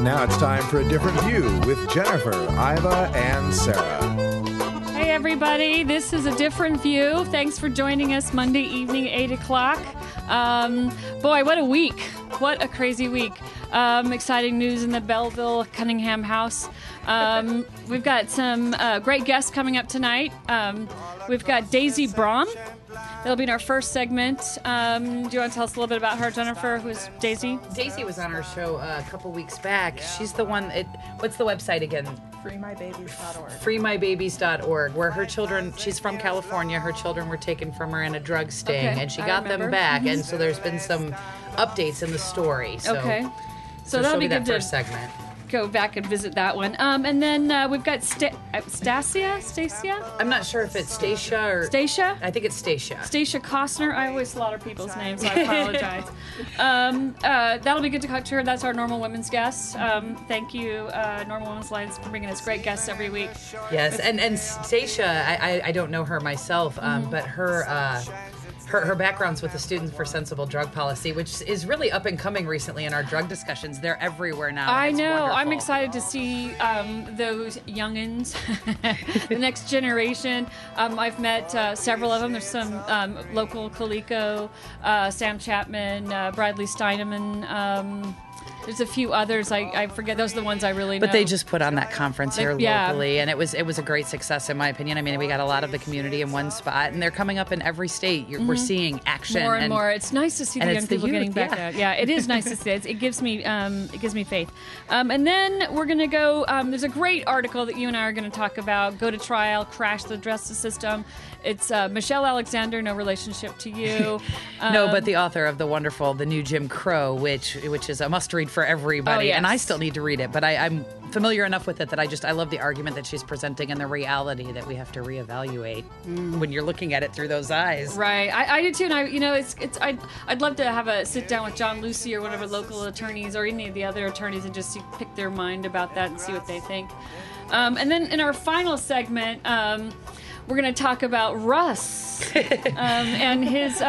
Now it's time for A Different View with Jennifer, Iva, and Sarah. Hey everybody, this is A Different View. Thanks for joining us Monday evening, 8 o'clock. Boy, what a week. What a crazy week. Exciting news in the Belleville-Cunningham house. We've got some great guests coming up tonight. We've got Daisy Bram. That'll be in our first segment. Do you want to tell us a little bit about her, Jennifer? Who's Daisy? Daisy was on our show a couple weeks back. She's the one, what's the website again? FreeMyBabies.org. FreeMyBabies.org, where her children, she's from California, her children were taken from her in a drug sting, and she got them back, and so there's been some updates in the story. So, okay. So that'll be good that first segment. Go back and visit that one. And then we've got Stacia? I'm not sure if it's Stacia or... Stacia? I think it's Stacia. Stacia Cosner. I always slaughter people's names, so I apologize. That'll be good to talk to her. That's our Normal Women's guest. Thank you, Normal Women's Alliance, for bringing us great guests every week. Yes, and Stacia, I don't know her myself, but her background's with the Students for Sensible Drug Policy, which is really up and coming recently in our drug discussions. They're everywhere now. I know. Wonderful. I'm excited to see those youngins, the next generation. I've met several of them. There's some local Coleco, Sam Chapman, Bradley Steineman. There's a few others. I forget. Those are the ones I really know. But they just put on that conference here locally, and it was a great success in my opinion. I mean, we got a lot of the community in one spot, and they're coming up in every state. We're seeing action more and more. It's nice to see the young people getting back out. Yeah, it is nice to see. It gives me faith. And then we're gonna go. There's a great article that you and I are going to talk about. Go to trial, crash the justice system. It's Michelle Alexander, no relationship to you. No, but the author of the new Jim Crow, which is a must-read for everybody. Oh, yes. And I still need to read it, but I'm familiar enough with it that I love the argument that she's presenting and the reality that we have to reevaluate when you're looking at it through those eyes. Right, I do too. And I'd love to have a sit down with John Lucy or whatever local attorneys or any of the other attorneys and just pick their mind about that and see what they think. And then in our final segment, we're going to talk about Russ and his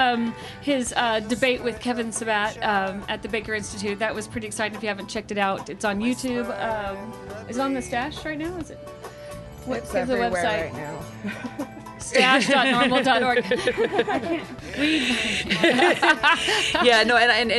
debate with Kevin Sabat at the Baker Institute. That was pretty exciting. If you haven't checked it out, it's on YouTube. Is it on the Stash right now? Is it? It's everywhere the website right now. Stash.normal.org. I can't read. Yeah, no, and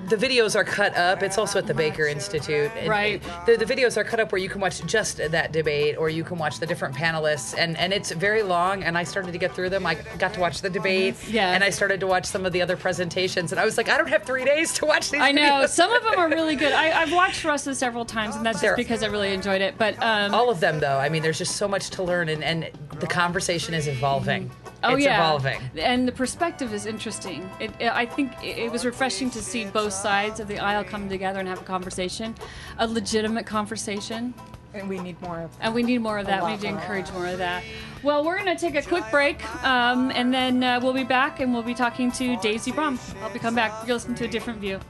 the videos are cut up. It's also at the Baker Institute. Right. The videos are cut up where you can watch just that debate or you can watch the different panelists. And it's very long, and I started to get through them. I got to watch the debate, and I started to watch some of the other presentations. And I was like, I don't have 3 days to watch these videos. I know. Some of them are really good. I've watched Russ's several times, and that's just because I really enjoyed it. But all of them, though. I mean, there's just so much to learn, and the conversation is evolving. Oh, it's evolving. And the perspective is interesting. I think it was refreshing to see both sides of the aisle come together and have a conversation, a legitimate conversation. And we need more of that. And we need more of that. We need to encourage more of that. Well, we're going to take a quick break, and then we'll be back, and we'll be talking to Daisy Bram. I'll be coming back. You're listening to A Different View.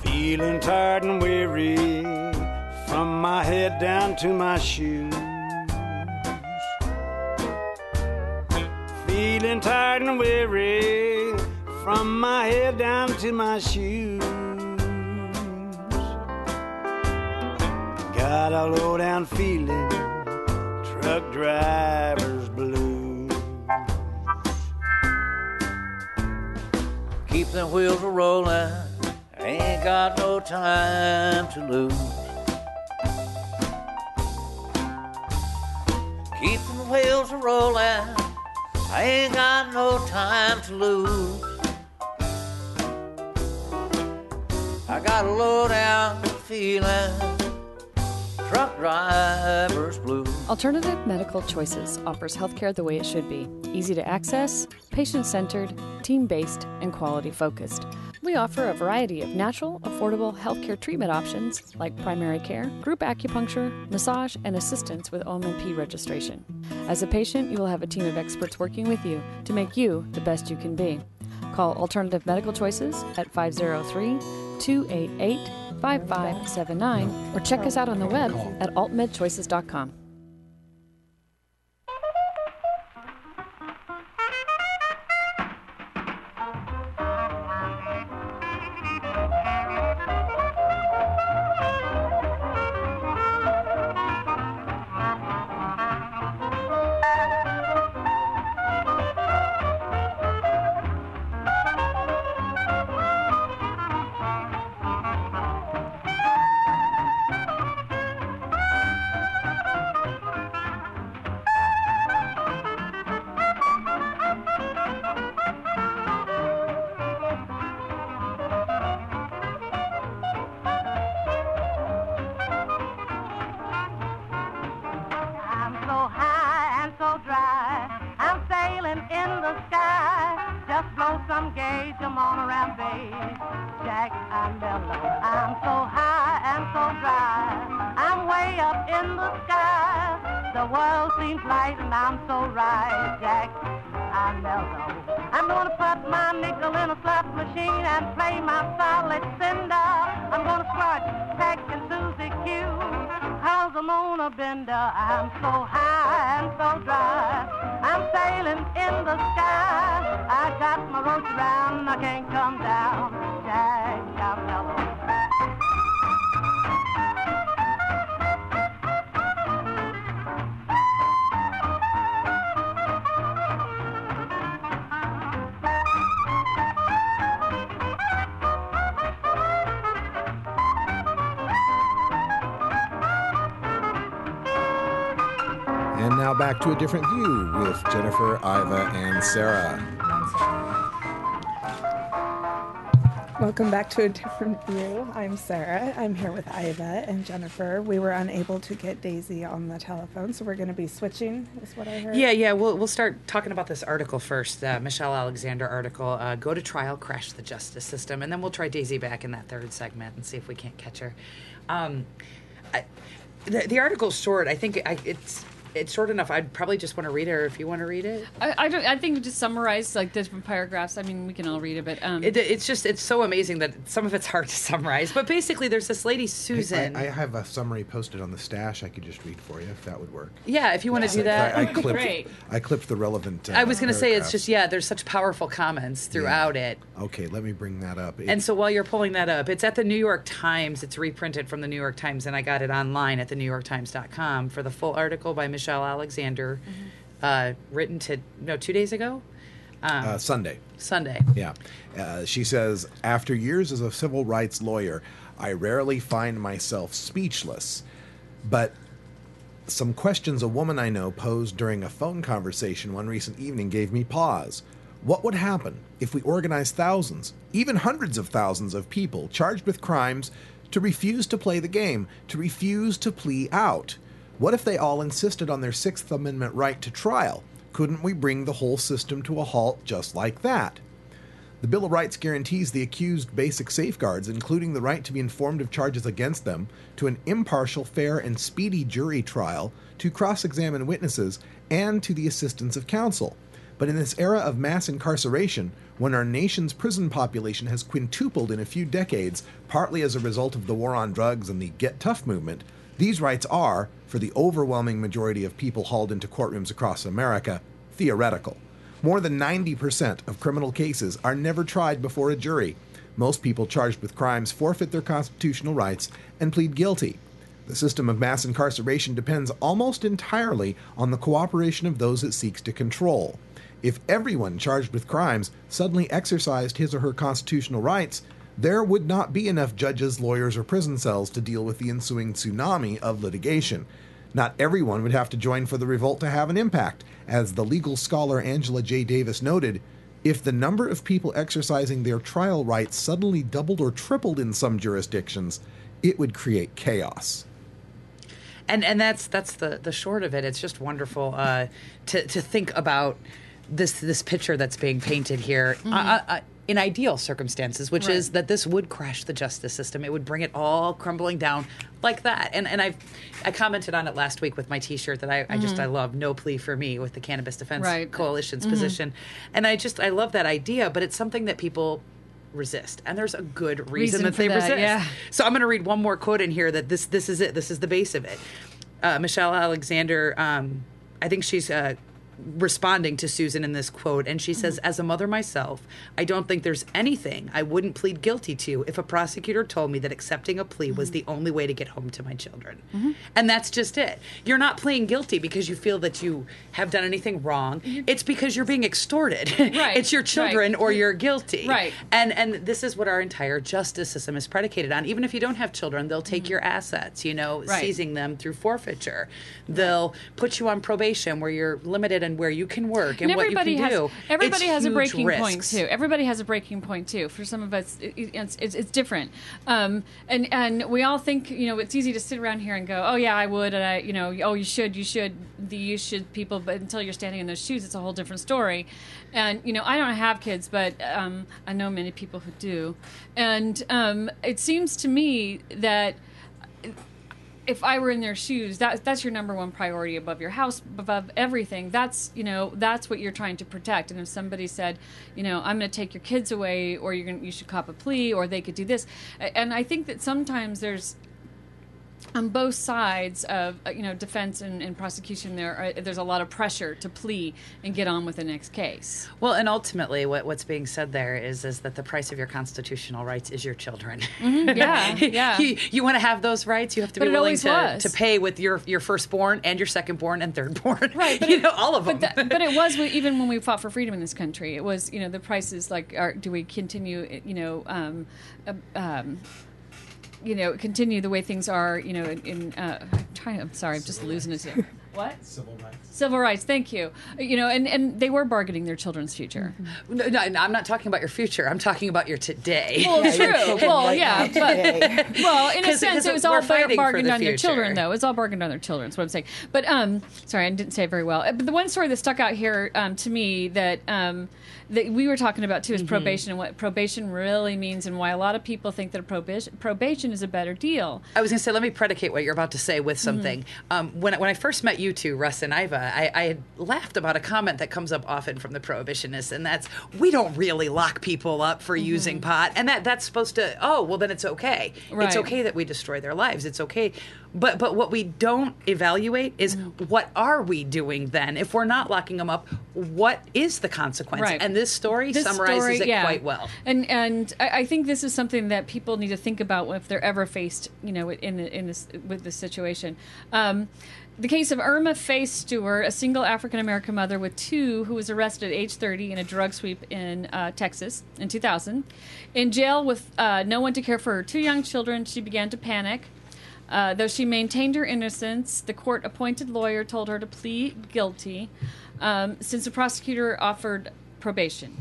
Feeling tired and weary from my head down to my shoes. Feeling tired and weary from my head down to my shoes. Got a low down feeling, truck driver's blues. Keep them wheels a rolling. Ain't got no time to lose. Keep them wheels a rolling. I ain't got no time to lose. I got a low down feeling, truck driver's blues. Alternative Medical Choices offers healthcare the way it should be. Easy to access, patient-centered, team-based, and quality-focused. We offer a variety of natural, affordable healthcare treatment options like primary care, group acupuncture, massage, and assistance with OMP registration. As a patient, you will have a team of experts working with you to make you the best you can be. Call Alternative Medical Choices at 503-288-5579 or check us out on the web at altmedchoices.com. And now back to A Different View with Jennifer, Iva, and Sarah. Welcome back to A Different View. I'm Sarah. I'm here with Iva and Jennifer. We were unable to get Daisy on the telephone, so we're going to be switching, is what I heard. Yeah. We'll start talking about this article first, Michelle Alexander article, Go to Trial, Crash the Justice System, and then we'll try Daisy back in that third segment and see if we can't catch her. The article's short. I think it's short enough. I'd probably just want to read it, or if you want to read it. I think we just summarize like different paragraphs. I mean, we can all read it, but it's so amazing that some of it's hard to summarize. But basically, there's this lady Susan. I have a summary posted on the stash. I could just read for you if that would work. Yeah, if you want to do that. I clipped the relevant. I was going to say it's just there's such powerful comments throughout it. Okay, let me bring that up. And so while you're pulling that up, it's at the New York Times. It's reprinted from the New York Times, and I got it online at thenewyorktimes.com for the full article by Michelle Alexander, written 2 days ago? Sunday. Yeah. She says, after years as a civil rights lawyer, I rarely find myself speechless. But some questions a woman I know posed during a phone conversation one recent evening gave me pause. What would happen if we organized thousands, even hundreds of thousands of people charged with crimes to refuse to play the game, to refuse to plea out? What if they all insisted on their Sixth Amendment right to trial? Couldn't we bring the whole system to a halt just like that? The Bill of Rights guarantees the accused basic safeguards, including the right to be informed of charges against them, to an impartial, fair, and speedy jury trial, to cross-examine witnesses, and to the assistance of counsel. But in this era of mass incarceration, when our nation's prison population has quintupled in a few decades, partly as a result of the war on drugs and the Get Tough movement, these rights are, for the overwhelming majority of people hauled into courtrooms across America, theoretical. More than 90% of criminal cases are never tried before a jury. Most people charged with crimes forfeit their constitutional rights and plead guilty. The system of mass incarceration depends almost entirely on the cooperation of those it seeks to control. If everyone charged with crimes suddenly exercised his or her constitutional rights, there would not be enough judges, lawyers, or prison cells to deal with the ensuing tsunami of litigation. Not everyone would have to join for the revolt to have an impact. As the legal scholar Angela J. Davis noted, if the number of people exercising their trial rights suddenly doubled or tripled in some jurisdictions, it would create chaos. And that's the short of it. It's just wonderful to think about this picture that's being painted here. In ideal circumstances, which is that this would crash the justice system. It would bring it all crumbling down like that. And I commented on it last week with my T-shirt that I love No Plea for Me with the Cannabis Defense Coalition's position. And I love that idea, but it's something that people resist. And there's a good reason that they resist. Yeah. So I'm going to read one more quote in here that this is it. This is the base of it. Michelle Alexander, I think she's responding to Susan in this quote, and she says, as a mother myself, I don't think there's anything I wouldn't plead guilty to if a prosecutor told me that accepting a plea was the only way to get home to my children. And that's just it. You're not pleading guilty because you feel that you have done anything wrong. It's because you're being extorted. It's your children or you're guilty. And this is what our entire justice system is predicated on. Even if you don't have children, they'll take your assets, seizing them through forfeiture. They'll put you on probation where you're limited and where you can work and what you can do. Everybody has a breaking point too. Everybody has a breaking point too. For some of us, it's different. And we all think, it's easy to sit around here and go, oh yeah, I would, and oh you should people, but until you're standing in those shoes, it's a whole different story. And I don't have kids, but I know many people who do, and it seems to me that if I were in their shoes, that's your number one priority above your house, above everything. That's what you're trying to protect. And if somebody said, I'm going to take your kids away, or you should cop a plea, or they could do this, and I think that sometimes there's on both sides of defense and prosecution, there's a lot of pressure to plea and get on with the next case. Well, and ultimately, what's being said there is that the price of your constitutional rights is your children. Yeah. You want to have those rights, you have to be willing to pay with your firstborn and your secondborn and thirdborn. Right, all of them. But it was even when we fought for freedom in this country. It was the prices do we continue continue the way things are, I'm sorry, I'm just losing it here. What? Civil rights. Civil rights, thank you. And they were bargaining their children's future. No, I'm not talking about your future. I'm talking about your today. Well, true. Well, yeah. But, in a sense, it was all bargained on their children, though. It's all bargained on their children, is what I'm saying. But, sorry, I didn't say it very well. But the one story that stuck out here to me that we were talking about, too, is probation and what probation really means and why a lot of people think that probation is a better deal. I was going to say, let me predicate what you're about to say with something. When I first met you two, Russ and Iva, I had laughed about a comment that comes up often from the prohibitionists, and that's, we don't really lock people up for using pot, and that's supposed to, then it's okay. Right. It's okay that we destroy their lives. It's okay. But what we don't evaluate is what are we doing then? If we're not locking them up, what is the consequence? Right. And this story summarizes it quite well. And I think this is something that people need to think about if they're ever faced, with this situation. The case of Irma Faye Stewart, a single African-American mother with two, who was arrested at age 30 in a drug sweep in Texas in 2000. In jail with no one to care for her two young children, she began to panic. Though she maintained her innocence, the court-appointed lawyer told her to plead guilty since the prosecutor offered probation.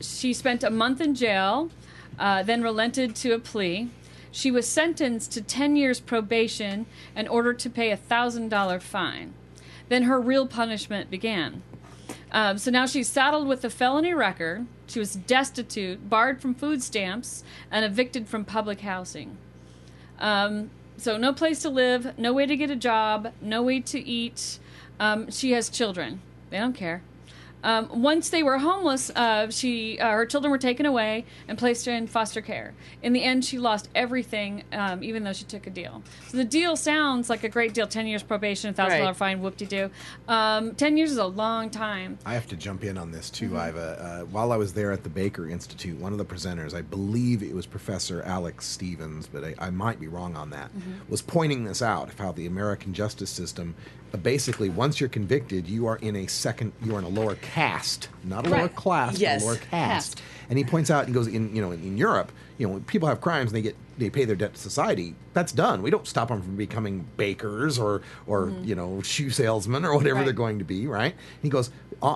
She spent a month in jail, then relented to a plea. She was sentenced to 10 years probation and ordered to pay a $1,000 fine. Then her real punishment began. So now she's saddled with a felony record. She was destitute, barred from food stamps, and evicted from public housing. So no place to live, no way to get a job, no way to eat. She has children. They don't care. Once they were homeless, her children were taken away and placed in foster care. In the end, she lost everything, even though she took a deal. So the deal sounds like a great deal. 10 years probation, $1,000 fine, whoop-de-doo. 10 years is a long time. I have to jump in on this, too, Iva. While I was there at the Baker Institute, one of the presenters, I believe it was Professor Alex Stevens, but I might be wrong on that, was pointing this out, of how the American justice system, basically, once you're convicted, you are in a lower caste, not a lower class, yes. but a lower caste. And he points out, he goes, in Europe, when people have crimes and they pay their debt to society, that's done. We don't stop them from becoming bakers or shoe salesmen or whatever they're going to be, right? He goes,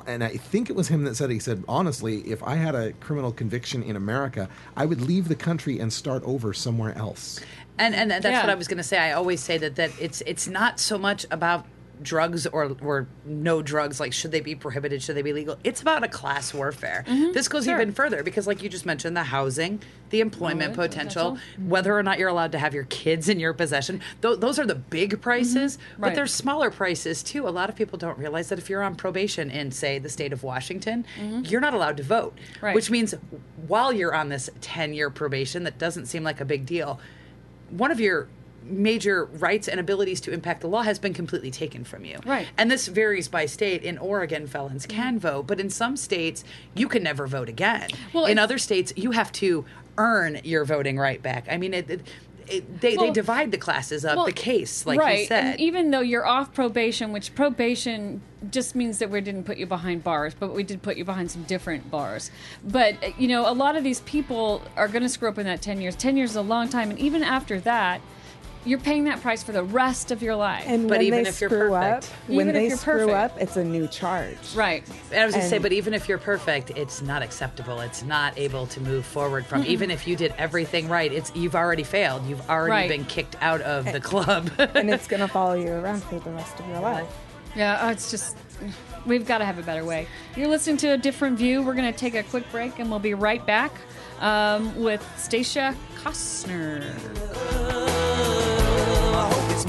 and I think it was him that said, he said, honestly, if I had a criminal conviction in America, I would leave the country and start over somewhere else. And that's what I was going to say. I always say that it's not so much about drugs or no drugs, like should they be prohibited, should they be legal? It's about a class warfare. This goes even further because, like you just mentioned, the housing, the employment potential, whether or not you're allowed to have your kids in your possession. Those are the big prices, but there's smaller prices too. A lot of people don't realize that if you're on probation in, say, the state of Washington, you're not allowed to vote, which means while you're on this 10-year probation, that doesn't seem like a big deal, one of your major rights and abilities to impact the law has been completely taken from you. Right. And this varies by state. In Oregon, felons can vote, but in some states, you can never vote again. Well, in other states, you have to earn your voting right back. I mean, they divide the classes up, the case, like you said. And even though you're off probation, which probation just means that we didn't put you behind bars, but we did put you behind some different bars. But, a lot of these people are going to screw up in that 10 years. 10 years is a long time, and even after that, you're paying that price for the rest of your life. And but when even they if you're perfect, when they screw up, it's a new charge. Right. And I was going to say, but even if you're perfect, it's not acceptable. It's not able to move forward from. Even if you did everything right, you've already failed. You've already been kicked out of the club. And it's going to follow you around for the rest of your life. Yeah, it's just, we've got to have a better way. You're listening to A Different View. We're going to take a quick break, and we'll be right back with Stacia Cosner.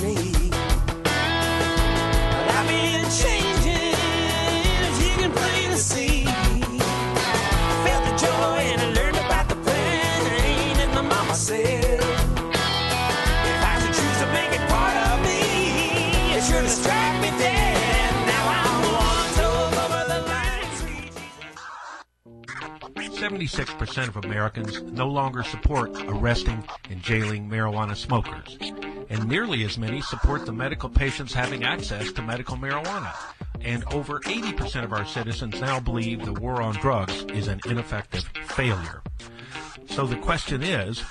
Me. I've been changing, as you can plainly see. I felt the joy and I learned about the pain, and my mama said, if I should choose to make it part of me, it sure to strike me dead. Now I'm the one told over the line. 76% of Americans no longer support arresting and jailing marijuana smokers, and nearly as many support the medical patients having access to medical marijuana. And over 80% of our citizens now believe the war on drugs is an ineffective failure. So the question is,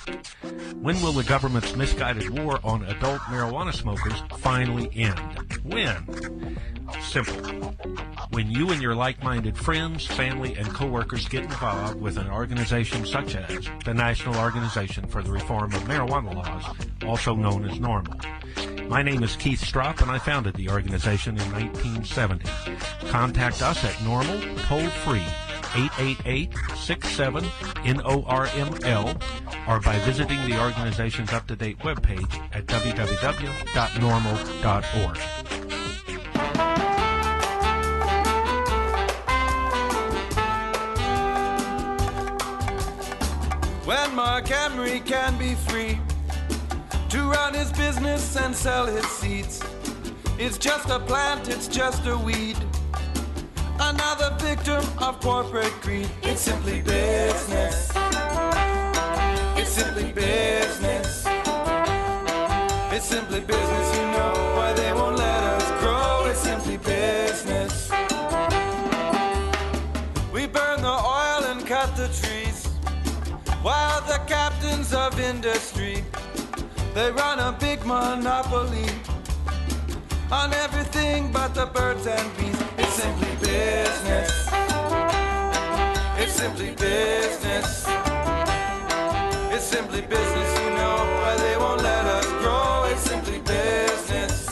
when will the government's misguided war on adult marijuana smokers finally end? When? Simple. When you and your like-minded friends, family, and coworkers get involved with an organization such as the National Organization for the Reform of Marijuana Laws, also known as NORML. My name is Keith Stropp, and I founded the organization in 1970. Contact us at NORML, toll-free, 888-67-NORML, or by visiting the organization's up-to-date webpage at www.norml.org. When Mark Emery can be free to run his business and sell his seeds, it's just a plant, it's just a weed, another victim of corporate greed. It's simply business. It's simply business. It's simply business, you know why they won't let us grow. It's simply business. We burn the oil and cut the trees, while the captains of industry, they run a big monopoly on everything but the birds and bees. It's simply business. It's simply business. It's simply business, you know why they won't let us grow. It's simply business.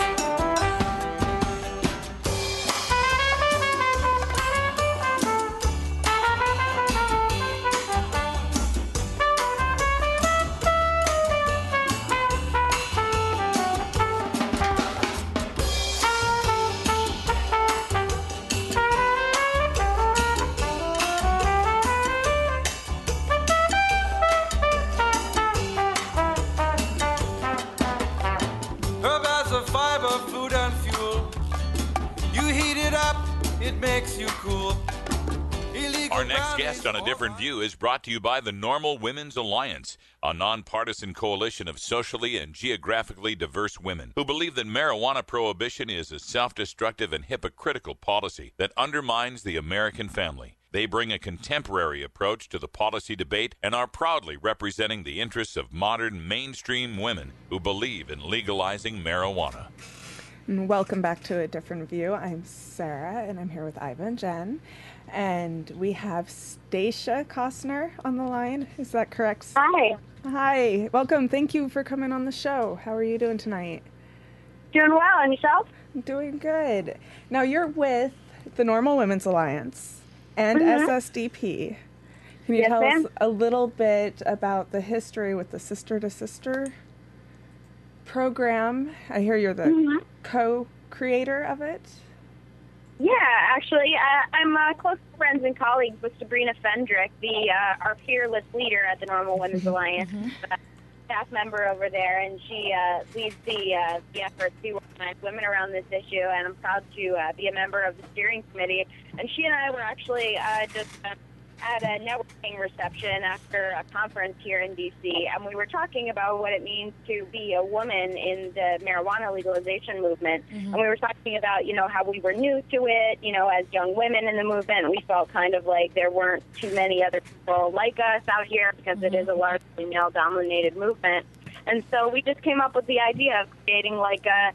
Our next guest on A Different View is brought to you by the NORML Women's Alliance, a nonpartisan coalition of socially and geographically diverse women who believe that marijuana prohibition is a self-destructive and hypocritical policy that undermines the American family. They bring a contemporary approach to the policy debate and are proudly representing the interests of modern mainstream women who believe in legalizing marijuana. Welcome back to A Different View. I'm Sarah, and I'm here with Iva and Jen. And we have Stacia Cosner on the line. Is that correct? Hi. Hi. Welcome. Thank you for coming on the show. How are you doing tonight? Doing well. And yourself? Doing good. Now, you're with the NORML Women's Alliance and SSDP. Can you tell us a little bit about the history with the Sister to Sister program? I hear you're the co-creator of it. Yeah, actually, I'm close friends and colleagues with Sabrina Fendrick, our fearless leader at the NORML Women's Alliance, staff member over there, and she leads the effort to organize women around this issue, and I'm proud to be a member of the steering committee. And she and I were actually just at a networking reception after a conference here in D.C., and we were talking about what it means to be a woman in the marijuana legalization movement. And we were talking about, how we were new to it, as young women in the movement. We felt kind of like there weren't too many other people like us out here because it is a largely male-dominated movement. And so we just came up with the idea of creating like a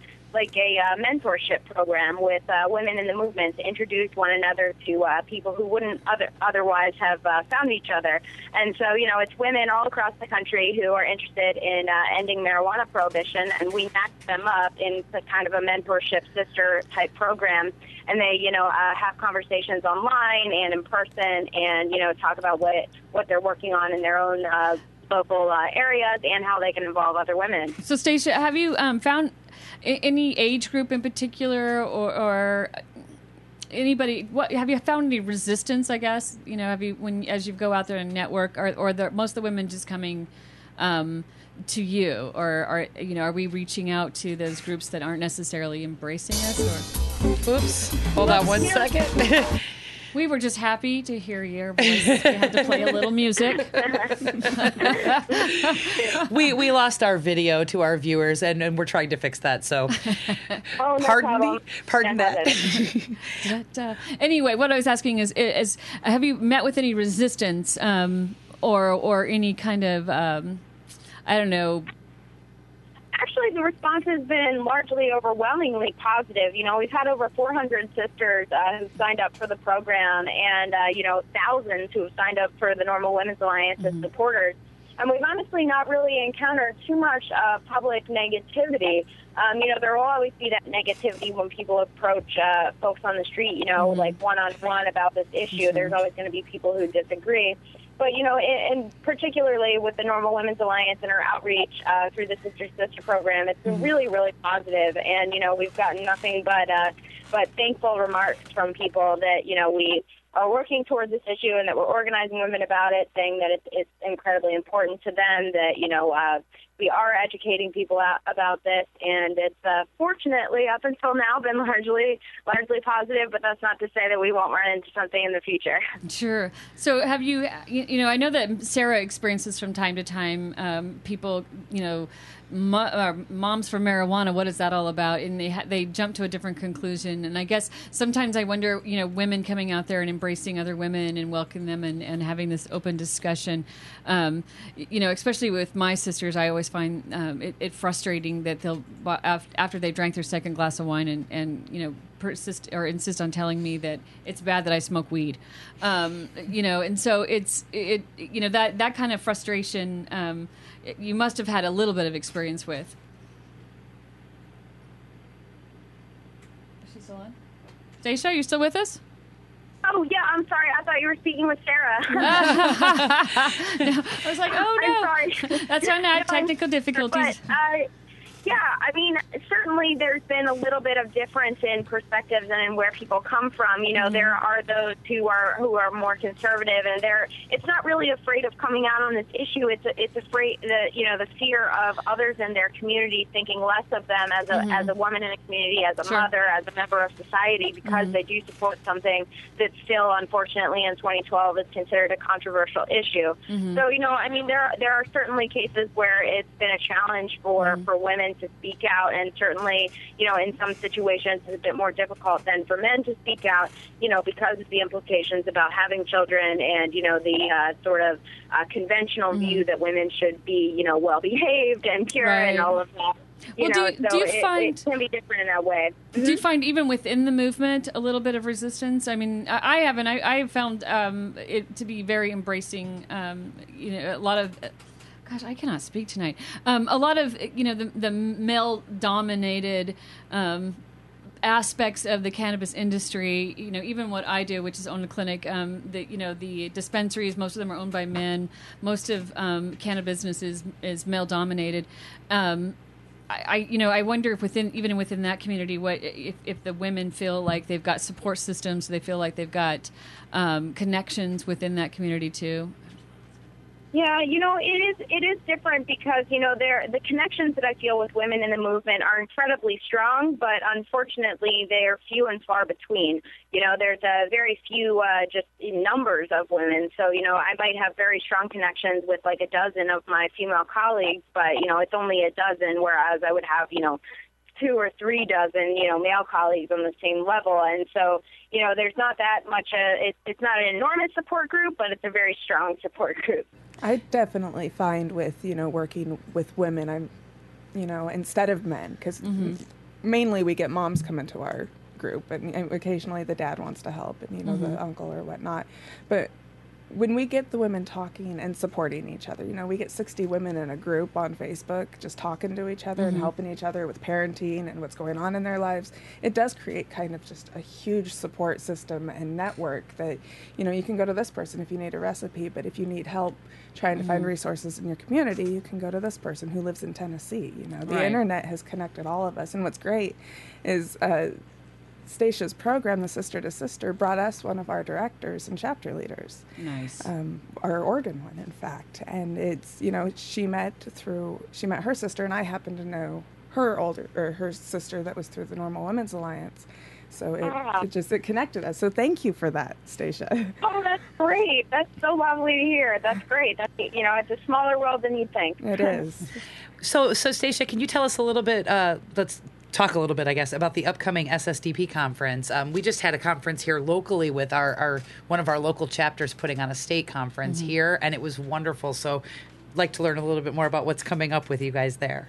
mentorship program with women in the movement to introduce one another to people who wouldn't otherwise have found each other. And so, it's women all across the country who are interested in ending marijuana prohibition, and we match them up in kind of a mentorship sister-type program. And they, have conversations online and in person and, talk about what they're working on in their own local areas and how they can involve other women. So, Stacia, have you found any age group in particular, or anybody? What have you found any resistance? I guess have you as you go out there and network, or most of the women just coming to you, or are we reaching out to those groups that aren't necessarily embracing us? Or oops, hold on one second. We were just happy to hear your voice. We had to play a little music. we lost our video to our viewers, and we're trying to fix that. So, pardon that. Anyway, what I was asking is have you met with any resistance, or any kind of I don't know? Actually, the response has been largely overwhelmingly positive. We've had over 400 sisters who signed up for the program and, thousands who have signed up for the NORML Women's Alliance as supporters. And we've honestly not really encountered too much public negativity. There will always be that negativity when people approach folks on the street, like one-on-one about this issue. There's always going to be people who disagree. But, and particularly with the NORML Women's Alliance and our outreach through the Sister Sister program, it's been really, really positive. And, we've gotten nothing but thankful remarks from people that, we are working towards this issue and that we're organizing women about it, saying that it's incredibly important to them, that, we are educating people about this, and it's fortunately up until now been largely positive, but that's not to say that we won't run into something in the future. Sure. So have you, I know that Sarah experiences from time to time people, moms for marijuana, what is that all about? And they jump to a different conclusion. And I guess sometimes I wonder, women coming out there and embracing other women and welcoming them and having this open discussion, especially with my sisters, I always find it frustrating that they'll, after they've drank their second glass of wine and persist or insist on telling me that it's bad that I smoke weed, and so it's that kind of frustration you must have had a little bit of experience with. Is she still on? Stacia, are you still with us? Oh, yeah, I'm sorry. I thought you were speaking with Sarah. I was like, oh, no. I'm sorry. That's our technical difficulties. But, Yeah, I mean, certainly there's been a little bit of difference in perspectives and in where people come from. You know, there are those who are more conservative, and it's not really afraid of coming out on this issue. It's afraid the fear of others in their community thinking less of them as a woman in a community, as a mother, as a member of society, because they do support something that still, unfortunately, in 2012 is considered a controversial issue. So, you know, I mean, there are certainly cases where it's been a challenge for women to speak out, and certainly, you know, in some situations it's a bit more difficult than for men to speak out, you know, because of the implications about having children and, you know, the sort of conventional view that women should be, you know, well behaved and pure and all of that. Do you find it can be different in that way? Do you find even within the movement a little bit of resistance? I mean, I haven't. I have found it to be very embracing. You know, a lot of. Gosh, I cannot speak tonight. A lot of, you know, the male-dominated aspects of the cannabis industry, you know, even what I do, which is own a clinic, the dispensaries, most of them are owned by men. Most of cannabis business is male-dominated. I wonder if even within that community, what if the women feel like they've got support systems, they feel like they've got connections within that community too. Yeah, you know, it is different because, you know, the connections that I feel with women in the movement are incredibly strong, but unfortunately they're few and far between. You know, there's a very few just in numbers of women. So, you know, I might have very strong connections with like a dozen of my female colleagues, but, you know, it's only a dozen, whereas I would have, you know, 2 or 3 dozen, you know, male colleagues on the same level. And so, you know, there's not that much, it's not an enormous support group, but it's a very strong support group. I definitely find with, you know, working with women, I'm, you know, instead of men, because mainly we get moms come into our group, and occasionally the dad wants to help, and, you know, the uncle or whatnot. But when we get the women talking and supporting each other, you know, we get 60 women in a group on Facebook just talking to each other and helping each other with parenting and what's going on in their lives. It does create kind of just a huge support system and network that, you know, you can go to this person if you need a recipe, but if you need help trying to find resources in your community, you can go to this person who lives in Tennessee. You know, the internet has connected all of us. And what's great is Stacia's program, the Sister to Sister, brought us one of our directors and chapter leaders. Nice. Our Oregon one, in fact. And it's, you know, she met her sister, and I happened to know her sister that was through the NORML Women's Alliance. So it connected us. So thank you for that, Stacia. Oh, that's great. That's so lovely to hear. That's great. That's, you know, it's a smaller world than you think. It is. So Stacia, can you tell us a little bit, let's talk a little bit, I guess, about the upcoming SSDP conference. We just had a conference here locally with our one of our local chapters putting on a state conference here, and it was wonderful. So I'd like to learn a little bit more about what's coming up with you guys there.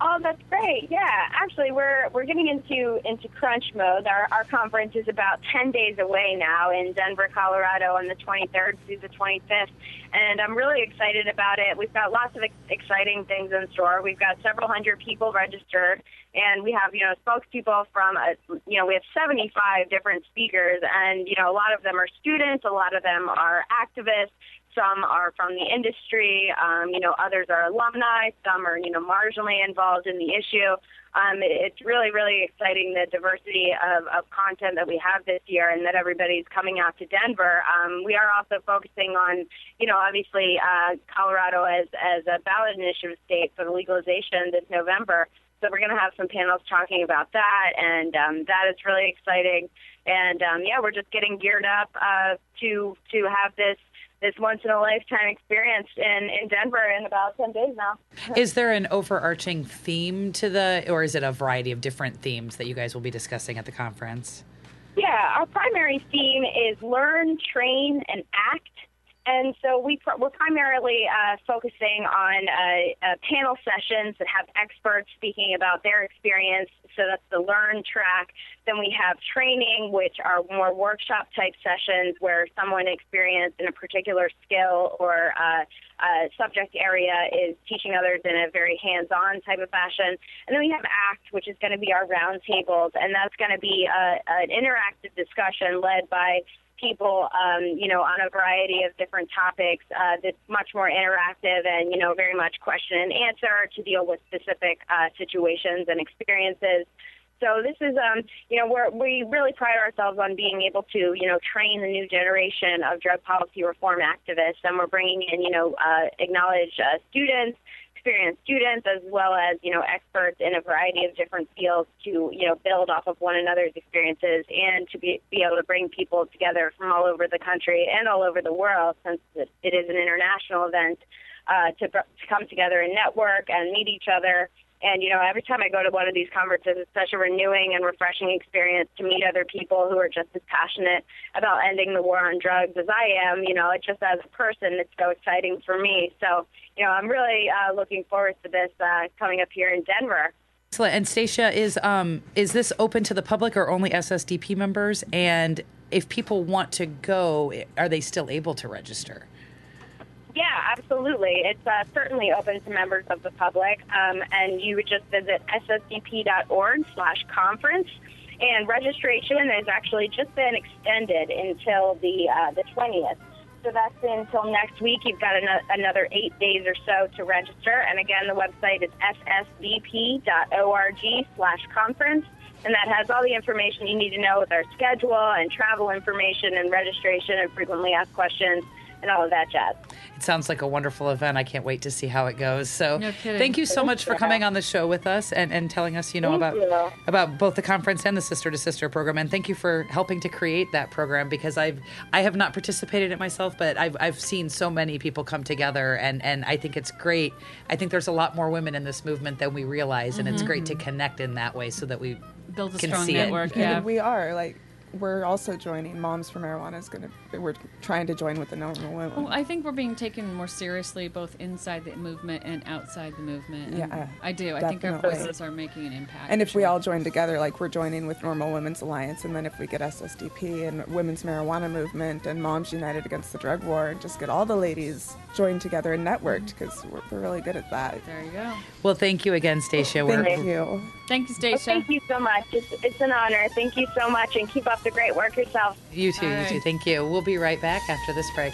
Oh, that's great. Yeah, actually, we're getting into crunch mode. Our conference is about 10 days away now in Denver, Colorado, on the 23rd through the 25th, and I'm really excited about it. We've got lots of exciting things in store. We've got several hundred people registered, and we have, you know, spokespeople from, you know, we have 75 different speakers, and, you know, a lot of them are students, a lot of them are activists. Some are from the industry, you know, others are alumni, some are, you know, marginally involved in the issue. It's really, really exciting, the diversity of content that we have this year, and that everybody's coming out to Denver. We are also focusing on, you know, obviously Colorado as a ballot initiative state for the legalization this November. So we're going to have some panels talking about that, and that is really exciting. And, yeah, we're just getting geared up to have this once-in-a-lifetime experience in Denver in about 10 days now. Is there an overarching theme to or is it a variety of different themes that you guys will be discussing at the conference? Yeah, our primary theme is learn, train, and act. And so we're primarily focusing on panel sessions that have experts speaking about their experience. So that's the learn track. Then we have training, which are more workshop-type sessions where someone experienced in a particular skill or subject area is teaching others in a very hands-on type of fashion. And then we have ACT, which is going to be our roundtables, and that's going to be an interactive discussion led by people, on a variety of different topics that's much more interactive and, very much question and answer to deal with specific situations and experiences. So this is, we really pride ourselves on being able to, train the new generation of drug policy reform activists, and we're bringing in, acknowledged students, experienced students, as well as, experts in a variety of different fields to, build off of one another's experiences and to be able to bring people together from all over the country and all over the world, since it is an international event, to come together and network and meet each other. And, every time I go to one of these conferences, it's such a renewing and refreshing experience to meet other people who are just as passionate about ending the war on drugs as I am. It's just as a person, it's so exciting for me. So, I'm really looking forward to this coming up here in Denver. Excellent. And Stacia, is this open to the public or only SSDP members? And if people want to go, are they still able to register? Yeah, absolutely. It's certainly open to members of the public, and you would just visit ssdp.org/conference, and registration has actually just been extended until the 20th. So that's until next week. You've got another 8 days or so to register, and again, the website is ssdp.org/conference, and that has all the information you need to know with our schedule and travel information and registration and frequently asked questions and all of that jazz. It sounds like a wonderful event. I can't wait to see how it goes. So thank you so much for coming on the show with us and telling us, about both the conference and the Sister to Sister program. And thank you for helping to create that program, because I have not participated in it myself, but I've seen so many people come together, and I think it's great. I think there's a lot more women in this movement than we realize, and it's great to connect in that way so that we build a can strong see network. it. Yeah. And we are we're also joining. Moms for Marijuana we're trying to join with the NORML women. Well, I think we're being taken more seriously both inside the movement and outside the movement. Yeah, I do. Definitely. I think our voices are making an impact. And if we all join together, we're joining with NORML Women's Alliance, and then if we get SSDP and Women's Marijuana Movement and Moms United Against the Drug War, and just get all the ladies joined together and networked, because we're really good at that. There you go. Well, thank you again, Stacia. Thank you. Thank you, Stacia. Well, thank you so much. It's an honor. Thank you so much, and keep up the great work yourself. You too, All right. you too. Thank you. We'll be right back after this break.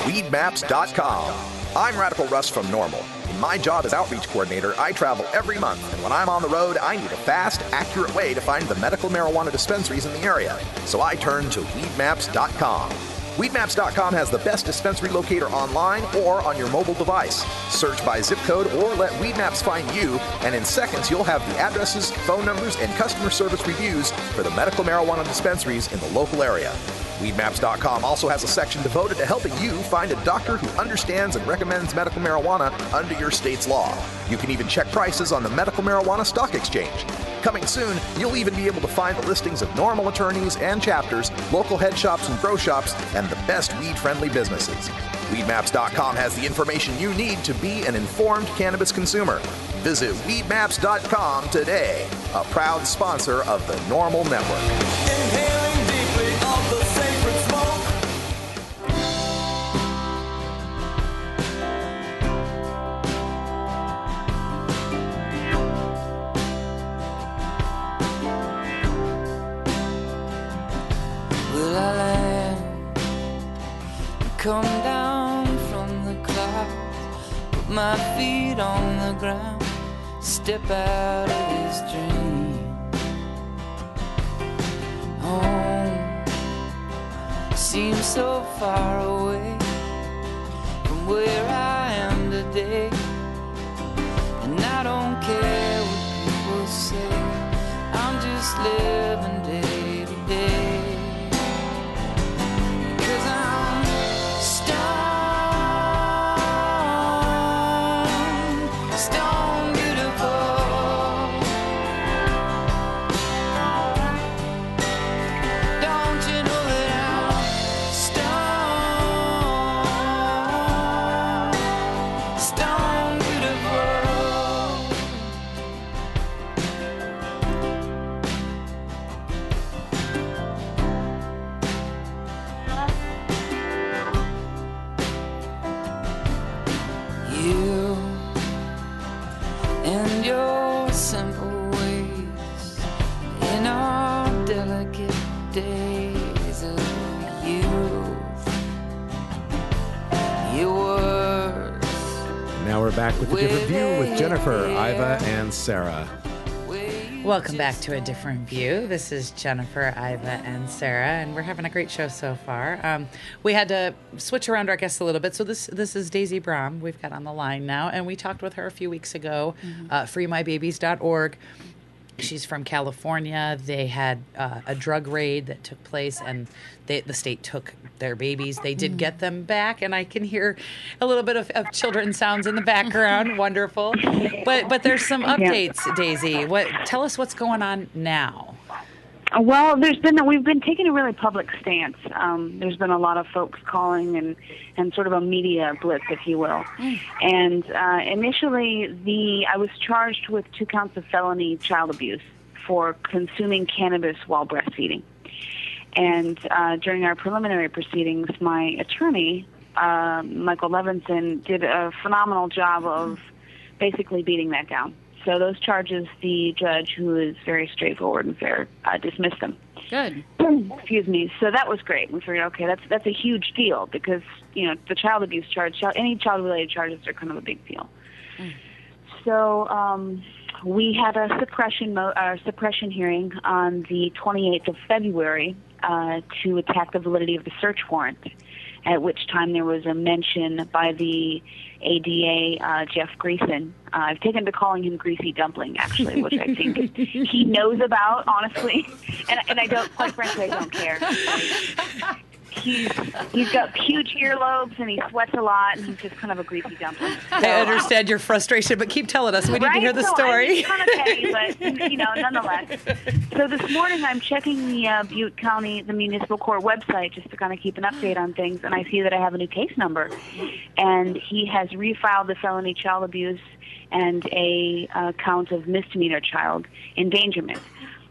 Weedmaps.com. I'm Radical Russ from NORML. In my job as outreach coordinator, I travel every month, and when I'm on the road, I need a fast, accurate way to find the medical marijuana dispensaries in the area. So I turn to Weedmaps.com. Weedmaps.com has the best dispensary locator online or on your mobile device. Search by zip code or let Weedmaps find you, and in seconds you'll have the addresses, phone numbers, and customer service reviews for the medical marijuana dispensaries in the local area. Weedmaps.com also has a section devoted to helping you find a doctor who understands and recommends medical marijuana under your state's law. You can even check prices on the Medical Marijuana Stock Exchange. Coming soon, you'll even be able to find the listings of NORML attorneys and chapters, local head shops and grow shops, and the best weed-friendly businesses. Weedmaps.com has the information you need to be an informed cannabis consumer. Visit Weedmaps.com today, a proud sponsor of the NORML Network. Inhaling deeply of the sacred smoke. Will I land, come down from the clouds, put my feet on the ground, step out of this dream. Home seems so far away from where I am today, and I don't care what people say, I'm just living day to day. you and your simple ways in our delicate days of youth. Your words. Now we're back with a different view with Jennifer, Iva, and Sarah. Welcome back to A Different View. This is Jennifer, Iva, and Sarah, and we're having a great show so far. We had to switch around our guests a little bit, so this is Daisy Bram we've got on the line now, and we talked with her a few weeks ago, freemybabies.org. She's from California. They had a drug raid that took place, and the state took their babies. They did get them back, and I can hear a little bit of children's sounds in the background. Wonderful. But there's some updates, Daisy. Tell us what's going on now. Well, we've been taking a really public stance. There's been a lot of folks calling and sort of a media blitz, if you will. And initially, I was charged with 2 counts of felony child abuse for consuming cannabis while breastfeeding. And during our preliminary proceedings, my attorney, Michael Levinson, did a phenomenal job of basically beating that down. So those charges, the judge, who is very straightforward and fair, dismissed them. Good. Excuse me. So that was great. We figured, okay, that's a huge deal because, the child abuse charge, any child-related charges are kind of a big deal. So we had a suppression hearing on the 28th of February to attack the validity of the search warrant, at which time there was a mention by the ADA, Jeff Greason. I've taken to calling him Greasy Dumpling, actually, which I think he knows about, honestly. And I don't, quite frankly, I don't care. He's got huge earlobes and he sweats a lot and he's just kind of a greasy dumpling. So, I understand your frustration, but keep telling us. We need to hear the story. It's kind of petty, but nonetheless. So this morning I'm checking the Butte County, the municipal court website, just to kind of keep an update on things, and I see that I have a new case number, and he has refiled the felony child abuse and a count of misdemeanor child endangerment.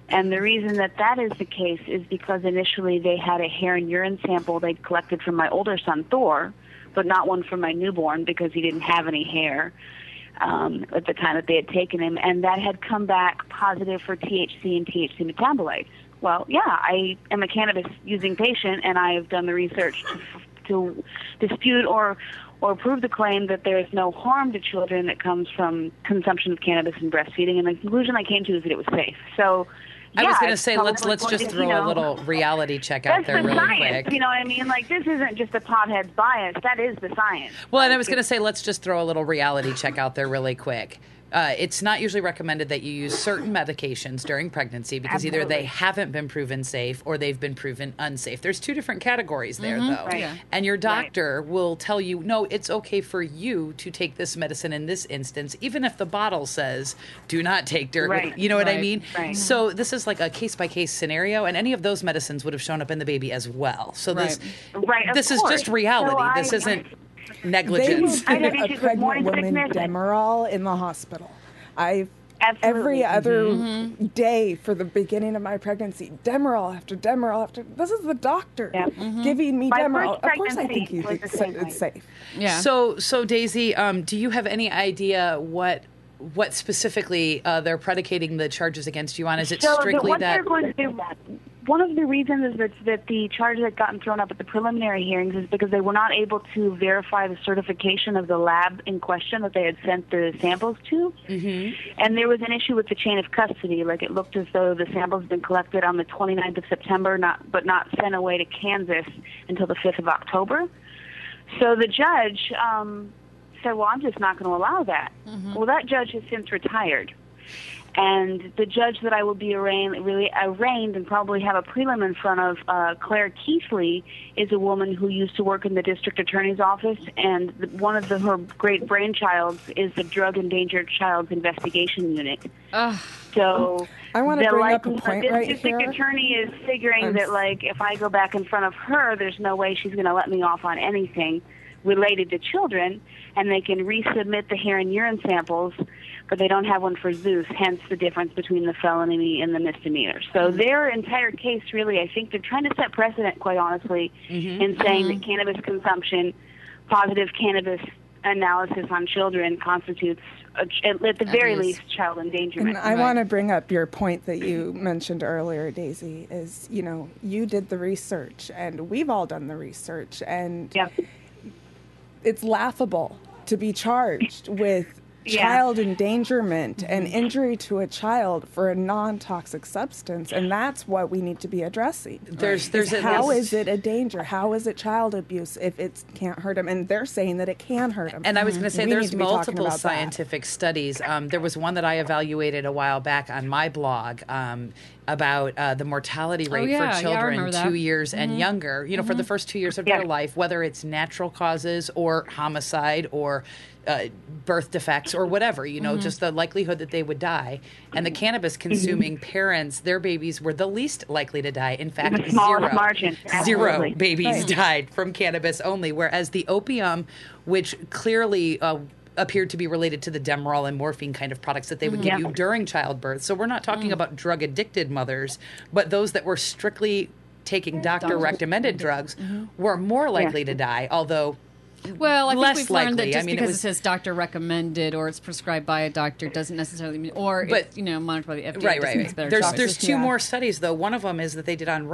And the reason that is the case is because initially they had a hair and urine sample they'd collected from my older son, Thor, but not one from my newborn because he didn't have any hair at the time that they had taken him. And that had come back positive for THC and THC metabolites. Well, yeah, I am a cannabis-using patient, and I have done the research to dispute or prove the claim that there is no harm to children that comes from consumption of cannabis and breastfeeding. And the conclusion I came to is that it was safe. So, I was going to say, let's just throw a little reality check out there really science, quick. You know what I mean? Like, this isn't just a pothead's bias. That is the science. Well, and I was going to say, let's just throw a little reality check out there really quick. It's not usually recommended that you use certain medications during pregnancy because either they haven't been proven safe or they've been proven unsafe. There's 2 different categories there, though. Right. Yeah. And your doctor will tell you, no, it's okay for you to take this medicine in this instance, even if the bottle says do not take during. Right. You know what I mean? Right. So this is like a case-by-case scenario, and any of those medicines would have shown up in the baby as well. So this is just reality. This isn't negligence. They will give a pregnant woman Demerol in the hospital. Every other day for the beginning of my pregnancy, Demerol after Demerol after. This is the doctor giving me Demerol. Of course, I think it's safe. Yeah. So Daisy, do you have any idea what specifically they're predicating the charges against you on? Is it strictly that? One of the reasons is that the charges that gotten thrown up at the preliminary hearings is because they were not able to verify the certification of the lab in question that they had sent the samples to. And there was an issue with the chain of custody. Like, it looked as though the samples had been collected on the 29th of September, but not sent away to Kansas until the 5th of October. So the judge said, well, I'm just not going to allow that. Well, that judge has since retired. And the judge that I will be arraigned and probably have a prelim in front of, Claire Keithley, is a woman who used to work in the district attorney's office, and one of her great brainchilds is the Drug Endangered Child's Investigation Unit. So I want to bring up a point right here. The district attorney is figuring that, like, if I go back in front of her, there's no way she's going to let me off on anything related to children, and they can resubmit the hair and urine samples, but they don't have one for Zeus, hence the difference between the felony and the misdemeanor. So their entire case, really, I think they're trying to set precedent, quite honestly, in saying that cannabis consumption, positive cannabis analysis on children constitutes, at the very least, child endangerment. And I want to bring up your point that you mentioned earlier, Daisy, is, you did the research, and we've all done the research, and it's laughable to be charged with child endangerment and injury to a child for a non-toxic substance, and that's what we need to be addressing. How is it a danger? How is it child abuse if it can't hurt them? And they're saying that it can hurt them. And I was going to say, there's multiple scientific studies. There was one that I evaluated a while back on my blog about the mortality rate for children 2 years and younger, for the first 2 years of their life, whether it's natural causes or homicide or birth defects or whatever, just the likelihood that they would die. And the cannabis consuming parents, their babies were the least likely to die. In fact, zero babies died from cannabis only, whereas the opium, which clearly appeared to be related to the Demerol and morphine kind of products that they would give you during childbirth. So we're not talking about drug-addicted mothers, but those that were strictly taking doctor-recommended drugs were more likely to die, although well, I think we've learned that just because it says doctor recommended or it's prescribed by a doctor doesn't necessarily mean, or it's monitored by the FDA. Right. There's two more studies though. One of them is that they did on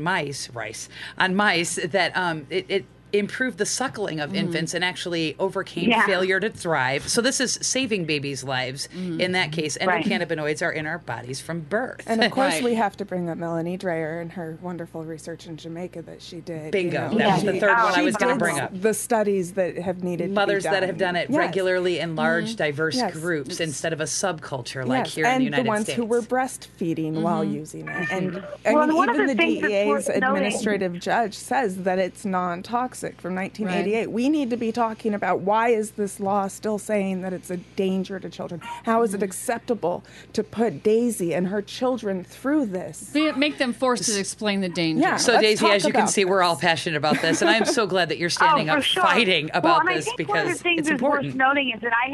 mice that it improved the suckling of infants and actually overcame failure to thrive. So this is saving babies' lives in that case. Endocannabinoids are in our bodies from birth. And of course we have to bring up Melanie Dreyer and her wonderful research in Jamaica that she did. Bingo. That was the third one I was going to bring up. The studies that have needed mothers to be done. that have done it regularly in large, diverse groups instead of a subculture like here in the United States. And the ones who were breastfeeding while using it. And even the DEA's administrative judge says that it's non-toxic from 1988. Right. We need to be talking about why is this law still saying that it's a danger to children? How is it acceptable to put Daisy and her children through this? Make them forced to explain the danger. Yeah, so Daisy, as you can see, we're all passionate about this, and I'm so glad that you're standing up fighting about this because one of the things it's important. Worth noting is that I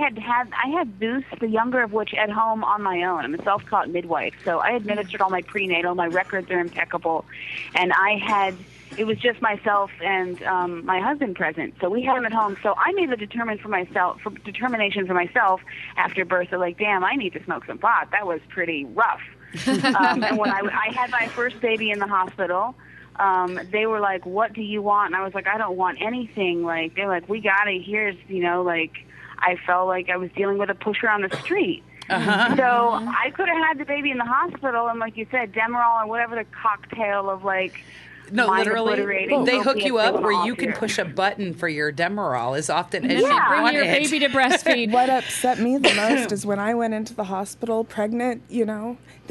had Booth, the younger of which, at home on my own. I'm a self-taught midwife, so I administered all my prenatal. My records are impeccable, and it was just myself and my husband present. So we had him at home. So I made the determination for myself after birth of damn, I need to smoke some pot. That was pretty rough. And when I had my first baby in the hospital, they were like, what do you want? And I was like, I don't want anything. They're like, we got it. Here's, I felt like I was dealing with a pusher on the street. So I could have had the baby in the hospital and, like you said, Demerol or whatever the cocktail of no, literally, they hook you up where you can push a button for your Demerol as often as you want your baby to breastfeed. What upset me the most is when I went into the hospital pregnant, they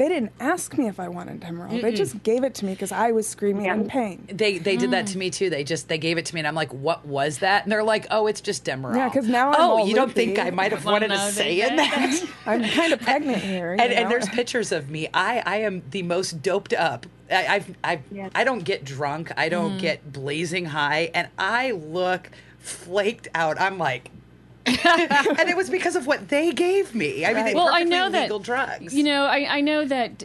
didn't ask me if I wanted Demerol. They just gave it to me because I was screaming in pain. They did that to me too. They gave it to me and I'm like, what was that? And they're like, oh, it's just Demerol. Yeah, because now I'm all you don't think I might have wanted to say in that? I'm kind of pregnant here. And there's pictures of me. I am the most doped up. I don't get drunk. I don't get blazing high, and I look flaked out. I'm like, and it was because of what they gave me. I mean, they perfectly legal drugs. I know that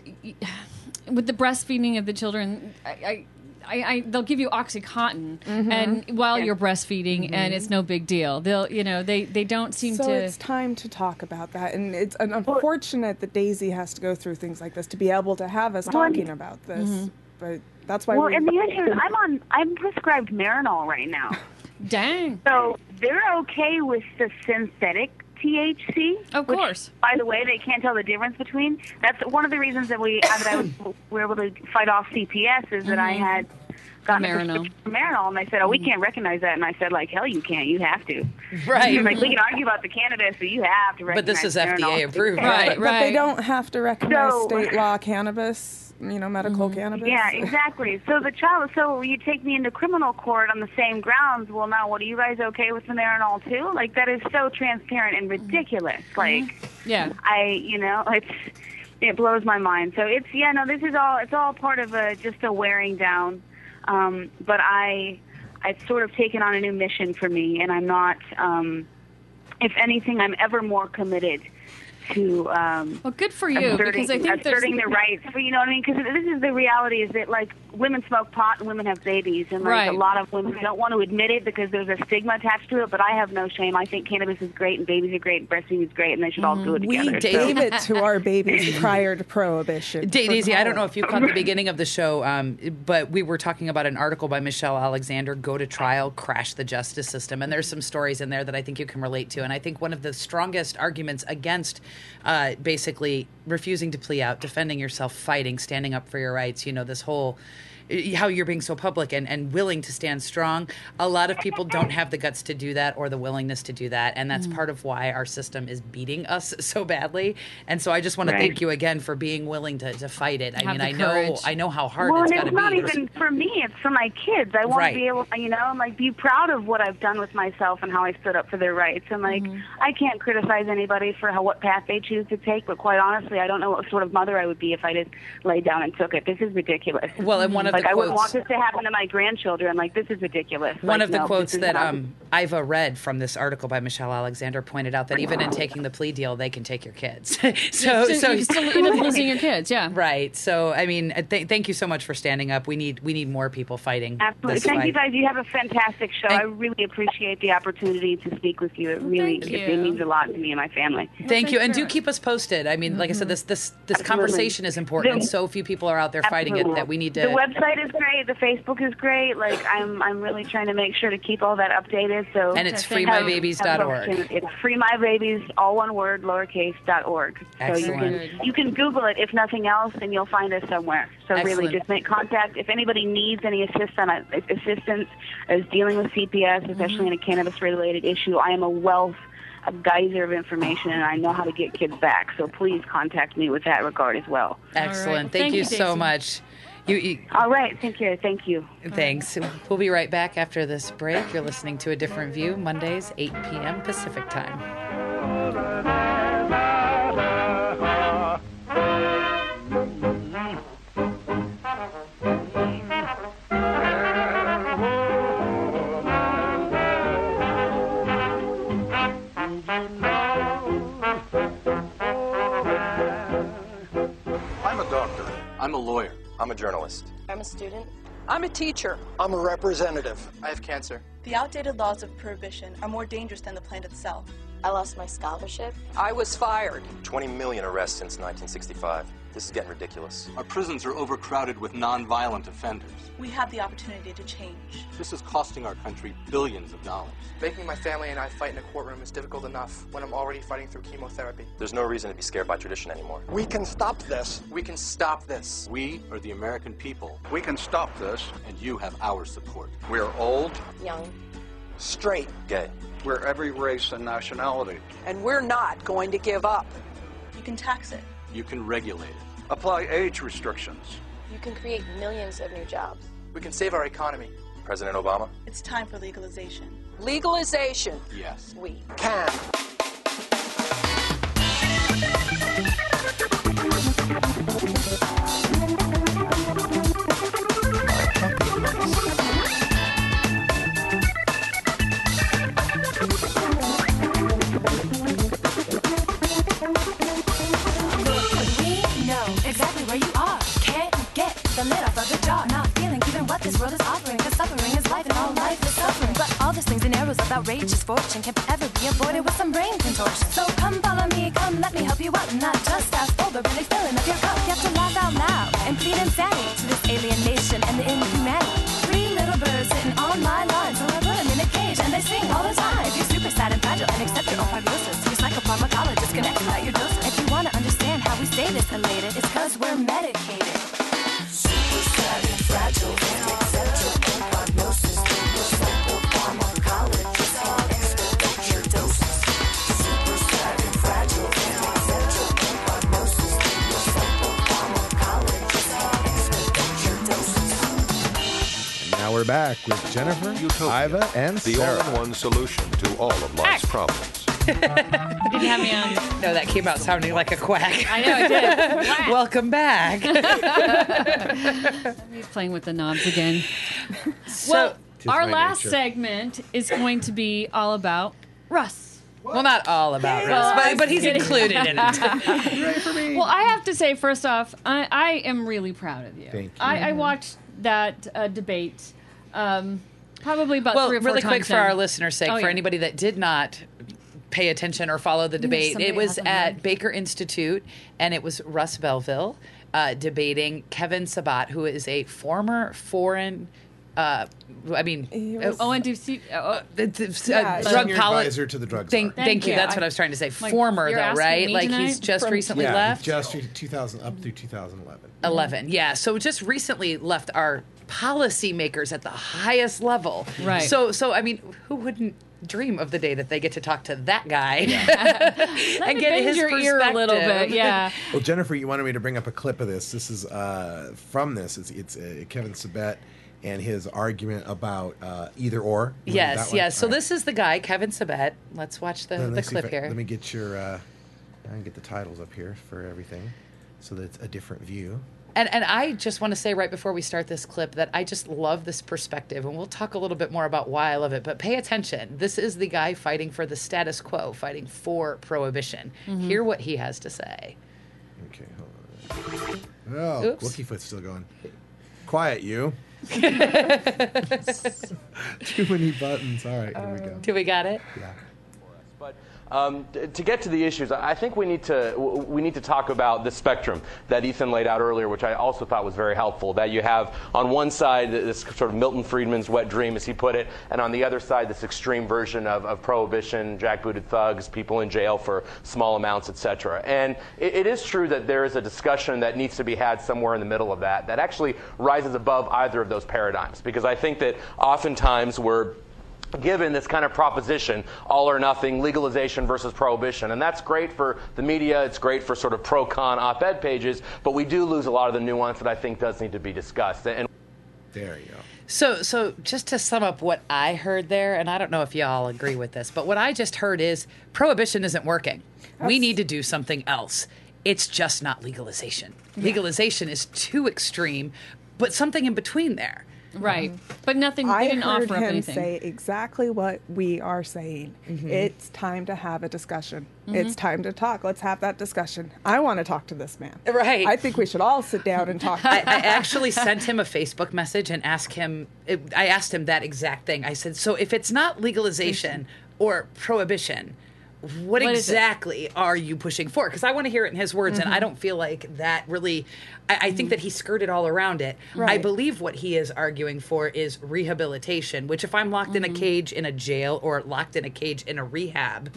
with the breastfeeding of the children, they'll give you OxyContin, and while you're breastfeeding, and it's no big deal. They don't seem to. So it's time to talk about that, and it's unfortunate that Daisy has to go through things like this to be able to have us talking about this. But that's why. Well, and the issue is, I'm prescribed Marinol right now. Dang. So they're okay with the synthetic THC. Of course. Which, by the way, they can't tell the difference between. That's one of the reasons that we were able to fight off CPS is that I had gotten Marinol, and they said, "Oh, we can't recognize that." And I said, "Like hell, you can't. You have to." Right. We can argue about the cannabis, but you have to recognize. But this is Marinol. FDA approved, right? But they don't have to recognize state law cannabis. Medical cannabis. Yeah, exactly. So you take me into criminal court on the same grounds. Well, now, what are you guys okay with the Marinol too? That is so transparent and ridiculous. It blows my mind. So it's it's all part of just a wearing down. But I've sort of taken on a new mission for me, and I'm not. If anything, I'm ever more committed to well, good for you, because I think asserting their rights. But you know what I mean? Because this is the reality: is that women smoke pot and women have babies, and like a lot of women don't want to admit it because there's a stigma attached to it. But I have no shame. I think cannabis is great, and babies are great, and breastfeeding is great, and they should all do it together. We gave it to our babies prior to Prohibition. Daisy, I don't know if you caught the beginning of the show, but we were talking about an article by Michelle Alexander, Go to Trial, Crash the Justice System. And there's some stories in there that I think you can relate to. And I think one of the strongest arguments against basically refusing to plea out, defending yourself, fighting, standing up for your rights, this whole how you're being so public and willing to stand strong. A lot of people don't have the guts to do that or the willingness to do that, and that's part of why our system is beating us so badly. And so I just want to thank you again for being willing to fight it. I mean, I know how hard it's got to be. Well, it's not even for me; it's for my kids. I want to be able, be proud of what I've done with myself and how I stood up for their rights. And I can't criticize anybody for what path they choose to take. But quite honestly, I don't know what sort of mother I would be if I just laid down and took it. This is ridiculous. Well, and one of I wouldn't want this to happen to my grandchildren. This is ridiculous. One of the quotes that Iva read from this article by Michelle Alexander pointed out that even in taking the plea deal, they can take your kids. so you still end up losing your kids, yeah. Right. So, I mean, thank you so much for standing up. We need more people fighting. Absolutely. Thank you, guys. You have a fantastic show. I really appreciate the opportunity to speak with you. It really it means a lot to me and my family. Thank you. And do keep us posted. I mean, like I said, this conversation is important, and so few people are out there fighting it that we need to... The website is great. The Facebook is great. I'm really trying to make sure to keep all that updated. So and it's freemybabies.org. It's freemybabies, all one word, lowercase.org. Excellent. So you can Google it if nothing else, and you'll find us somewhere. So really, just make contact. If anybody needs any assistance as dealing with CPS, especially in a cannabis-related issue, I am a geyser of information, and I know how to get kids back. So please contact me with that regard as well. Excellent. Thank you so much. All right. Thank you. Thanks. We'll be right back after this break. You're listening to A Different View, Mondays, 8 p.m. Pacific Time. I'm a doctor. I'm a lawyer. I'm a journalist. I'm a student. I'm a teacher. I'm a representative. I have cancer. The outdated laws of prohibition are more dangerous than the plant itself. I lost my scholarship. I was fired. 20 million arrests since 1965. This is getting ridiculous. Our prisons are overcrowded with non-violent offenders. We have the opportunity to change. This is costing our country billions of dollars. Making my family and I fight in a courtroom is difficult enough when I'm already fighting through chemotherapy. There's no reason to be scared by tradition anymore. We can stop this. We can stop this. We are the American people. We can stop this. And you have our support. We are old, young, straight, gay. We're every race and nationality. And we're not going to give up. You can tax it. You can regulate it. Apply age restrictions. You can create millions of new jobs. We can save our economy. President Obama? It's time for legalization. Legalization. Yes. We can. Exactly where you are. Can't get the lid off of the jar. Not feeling even what this world is offering. Cause suffering is life and all life is suffering. But all the slings and arrows of outrageous fortune can't ever be avoided with some brain contortion. So come follow me, come let me help you out. Not just fast forward, really filling up your cup. You have to laugh out loud and plead insanity to this alien nation and the inhumanity. 3 little birds sitting on my lawn. So I put them in a cage and they sing all the time. If you're super sad and fragile and accept your own prognosis, your psychopharmacologist can expedite your dosage. If you want to understand how we stay this elated, it's cause we're medicated. Super sad and fragile, and accept your own prognosis. Your psychopharmacologist can expedite your doses. Super sad and fragile, and accept your own prognosis. Your psychopharmacologist can expedite your doses. And now we're back with Jennifer, Iva, and the Sarah. all-in-one solution to all of life's problems. You didn't have me on. No, that came out sounding like a quack. I know it did. Quack. Welcome back. He's playing with the knobs again. Well, our last segment is going to be all about Russ. Well, not all about Russ, but he's included in it. Well, I have to say, first off, I am really proud of you. Thank you. I watched that debate. Probably about 3 or 4 really times quick for our listeners' sake, for anybody that did not pay attention or follow the debate, it was at Baker Institute, and it was Russ Belville debating Kevin Sabat, who is a former foreign. ONDC, drug advisor to the drug czar. Thank you. That's what I was trying to say. Former, though, right? Like he's just recently left. Just 2000 up through 2011. 11, yeah. So just recently left our policymakers at the highest level. Right. So I mean, who wouldn't dream of the day that they get to talk to that guy and get his perspective ear a little bit? Yeah. Well, Jennifer, you wanted me to bring up a clip of this. This is from this. It's Kevin Sabat and his argument about either or. Yes. So this is the guy, Kevin Sabat. Let's watch the clip here. Let me get your. I can get the titles up here for everything, so that it's a different view. And I just want to say right before we start this clip that I just love this perspective, and we'll talk a little bit more about why I love it. But pay attention. This is the guy fighting for the status quo, fighting for prohibition. Mm-hmm. Hear what he has to say. Okay, hold on. Oh, Wookiefoot's still going. Quiet, you. Too many buttons. All right, here we go. Do we got it? Yeah. To get to the issues, I think we need to talk about the spectrum that Ethan laid out earlier, which I also thought was very helpful. That you have on one side this sort of Milton Friedman's wet dream, as he put it, and on the other side this extreme version of prohibition, jackbooted thugs, people in jail for small amounts, etc. And it is true that there is a discussion that needs to be had somewhere in the middle of that actually rises above either of those paradigms, because I think that oftentimes we're given this kind of proposition, all or nothing, legalization versus prohibition. And that's great for the media. It's great for sort of pro-con op-ed pages. But we do lose a lot of the nuance that I think does need to be discussed. And there you go. So just to sum up what I heard there, and I don't know if y'all agree with this, but what I just heard is prohibition isn't working. We need to do something else. It's just not legalization. Yeah. Legalization is too extreme, but something in between there. Right. But nothing, they didn't offer up anything. I heard him say exactly what we are saying. Mm-hmm. It's time to have a discussion. Mm-hmm. It's time to talk. Let's have that discussion. I want to talk to this man. Right. I think we should all sit down and talk. I actually sent him a Facebook message and I asked him that exact thing. I said, so if it's not legalization or prohibition, what exactly are you pushing for? Because I want to hear it in his words, and I don't feel like that really... I think that he skirted all around it. Right. I believe what he is arguing for is rehabilitation, which if I'm locked in a cage in a jail or locked in a cage in a rehab,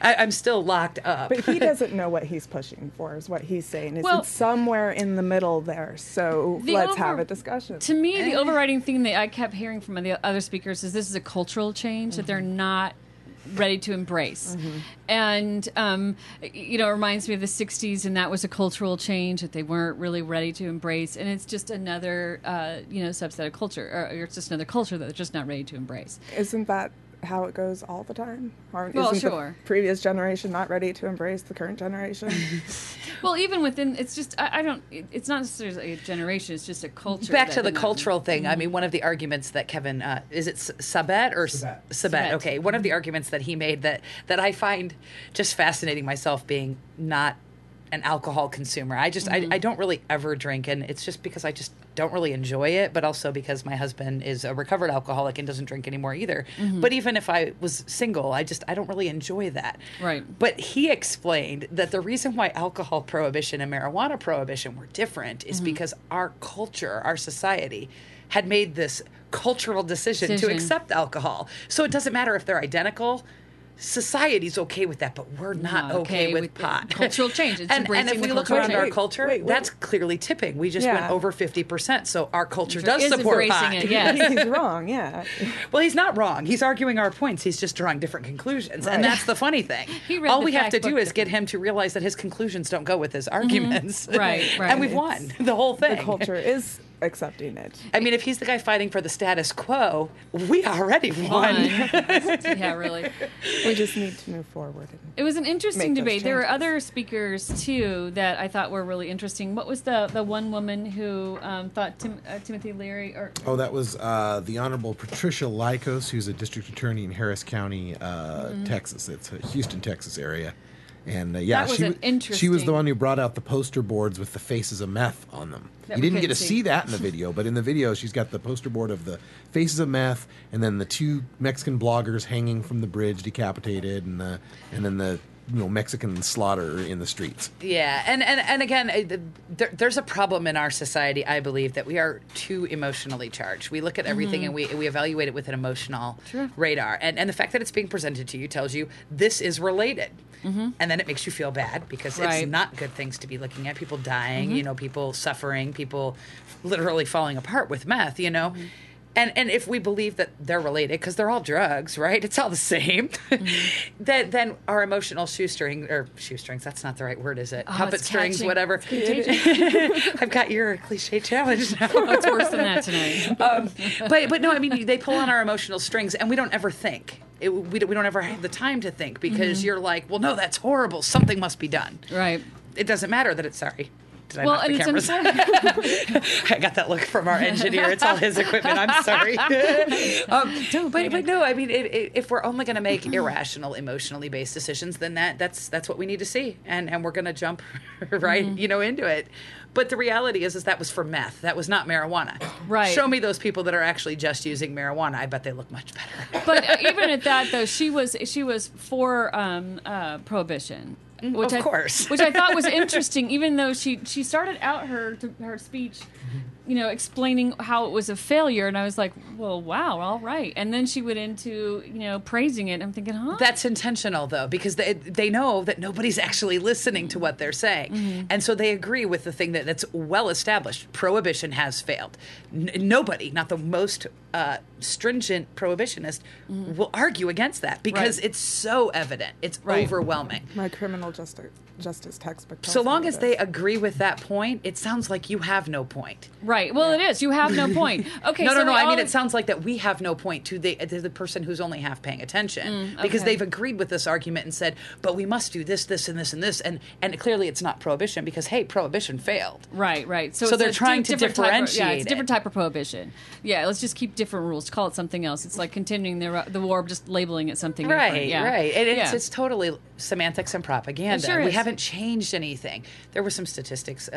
I'm still locked up. But he doesn't know what he's pushing for, is what he's saying. It's somewhere in the middle there, so let's have a discussion. To me, the overriding thing that I kept hearing from the other speakers is this is a cultural change that they're not ready to embrace. And it reminds me of the 60s, and that was a cultural change that they weren't really ready to embrace, and it's just another subset of culture, or it's just another culture that they're just not ready to embrace. Isn't that how it goes all the time? Or isn't the previous generation not ready to embrace the current generation? Well, even within, it's just, it's not necessarily a generation, it's just a culture. Back to the cultural thing, I mean, one of the arguments that Kevin, is it Sabat or Sabat? Okay, one of the arguments that he made that I find just fascinating, myself being not an alcohol consumer. I don't really ever drink, and it's just because I just don't really enjoy it, but also because my husband is a recovered alcoholic and doesn't drink anymore either. But even if I was single, I don't really enjoy that. Right. But he explained that the reason why alcohol prohibition and marijuana prohibition were different is because our culture, our society, had made this cultural decision to accept alcohol. So it doesn't matter if they're identical. Society's okay with that, but we're not okay with pot. Cultural change. It's and if we look around our culture, that's clearly tipping. We just went over 50%, so our culture does support pot. It, yes. He's wrong, yeah. Well, he's not wrong. He's arguing our points. He's just drawing different conclusions, and that's the funny thing. All we have to do is get him to realize that his conclusions don't go with his arguments. Right. And we've won the whole thing. The culture is accepting it. I mean, if he's the guy fighting for the status quo, we already won. Yeah, really. We just need to move forward. It was an interesting debate. There were other speakers, too, that I thought were really interesting. What was the one woman who thought Timothy Leary... that was the Honorable Patricia Lykos, who's a district attorney in Harris County, Texas. It's a Houston, Texas area. And that was interesting. she was the one who brought out the poster boards with the faces of meth on them. You didn't get to see that in the video, but in the video she's got the poster board of the faces of meth, and then the 2 Mexican bloggers hanging from the bridge, decapitated, and then the Mexican slaughter in the streets. Yeah, and again, there's a problem in our society, I believe, that we are too emotionally charged. We look at everything and we evaluate it with an emotional radar. And the fact that it's being presented to you tells you this is related. And then it makes you feel bad because it's not good things to be looking at. People dying, people suffering, people literally falling apart with meth, And if we believe that they're related, because they're all drugs, right? It's all the same. Then our emotional shoestrings, that's not the right word, is it? Puppet strings, whatever. I've got your cliche challenge now. It's worse than that tonight. But no, I mean, they pull on our emotional strings, and we don't ever think. We don't ever have the time to think because you're like, well, no, that's horrible. Something must be done. Right. It doesn't matter that it's sorry. Did I well, knock and the cameras? I got that look from our engineer. It's all his equipment. I'm sorry. But no, I mean, if we're only going to make irrational, emotionally based decisions, then that's what we need to see, and we're going to jump into it. But the reality is that was for meth. That was not marijuana. Right. Show me those people that are actually just using marijuana. I bet they look much better. But even at that, though, she was for prohibition. Which of course. Which I thought was interesting, even though she started out her speech, explaining how it was a failure, and I was like, well, wow, all right. And then she went into, praising it. I'm thinking, huh? That's intentional, though, because they know that nobody's actually listening to what they're saying. And so they agree with the thing that's well established. Prohibition has failed. Nobody, not the most stringent prohibitionist, will argue against that because it's so evident. It's overwhelming. My criminal justice textbook. So long as they agree with that point, it sounds like you have no point. Right. Well, it is. You have no point. Okay. No. I mean, it sounds like that we have no point to the person who's only half paying attention because they've agreed with this argument and said, but we must do this, this, and this, and this, and clearly it's not prohibition because prohibition failed. Right. So they're trying to differentiate. It's a different type of prohibition. Yeah. Let's just keep different rules. Call it something else. It's like continuing the war, just labeling it something different. Right. And it's totally semantics and propaganda. It sure is. We haven't changed anything. There were some statistics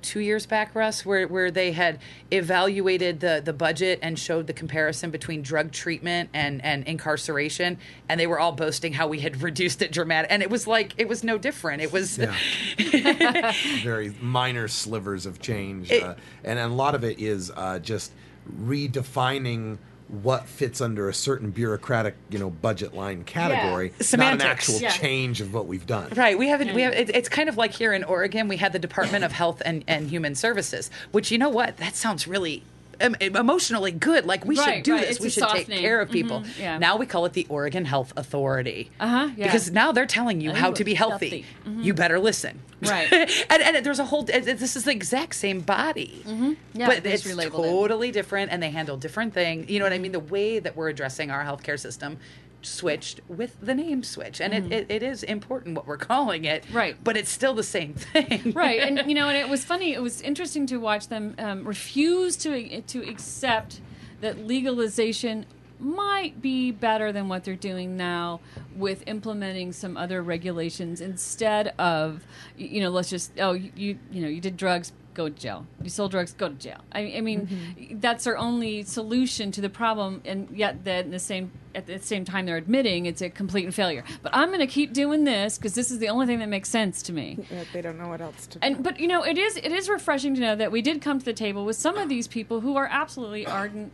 2 years back, Russ, where they had evaluated the budget and showed the comparison between drug treatment and incarceration, and they were all boasting how we had reduced it dramatically. And it was like, it was no different. It was very minor slivers of change. And a lot of it is just redefining what fits under a certain bureaucratic, budget line category, not an actual change of what we've done. Right. We have. It's kind of like here in Oregon, we had the Department of Health and Human Services, which, you know what, that sounds really emotionally good. Like we should do this. We should take care of people. Now we call it the Oregon Health Authority. Because now they're telling you how to be healthy. You better listen. Right. and there's a whole. This is the exact same body, but it's totally different, and they handle different things. You know what I mean? The way that we're addressing our healthcare system switched with the name switch, and it is important what we're calling it. Right. But it's still the same thing. Right. And and it was funny. It was interesting to watch them refuse to accept that legalization might be better than what they're doing now with implementing some other regulations instead of, let's just, you did drugs, go to jail. You sold drugs, go to jail. I mean, that's their only solution to the problem, and yet then at the same time they're admitting it's a complete failure. But I'm going to keep doing this because this is the only thing that makes sense to me. They don't know what else to do. But it is refreshing to know that we did come to the table with some of these people who are absolutely ardent,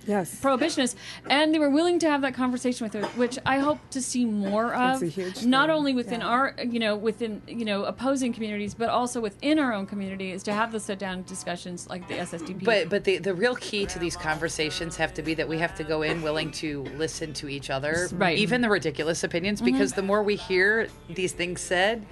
prohibitionists, and they were willing to have that conversation with her, which I hope to see more of. It's a huge not thing. only within our, within opposing communities, but also within our own community, is to have the sit-down discussions like the SSDP. But the real key to these conversations have to be that we have to go in willing to listen to each other, even the ridiculous opinions, because the more we hear these things said,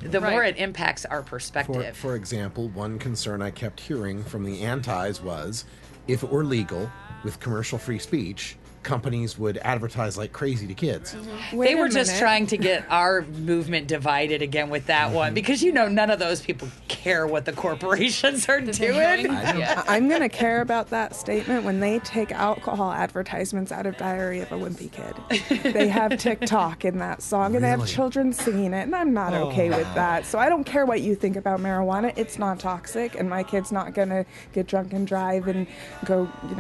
the more it impacts our perspective. For example, one concern I kept hearing from the antis was, if it were legal with commercial free speech, companies would advertise like crazy to kids. They were just trying to get our movement divided again with that one, because none of those people care what the corporations are doing. I'm going to care about that statement when they take alcohol advertisements out of Diary of a Wimpy Kid. They have TikTok in that song, and they have children singing it, and I'm not okay with that. So I don't care what you think about marijuana. It's not toxic, and my kid's not going to get drunk and drive and go, I'm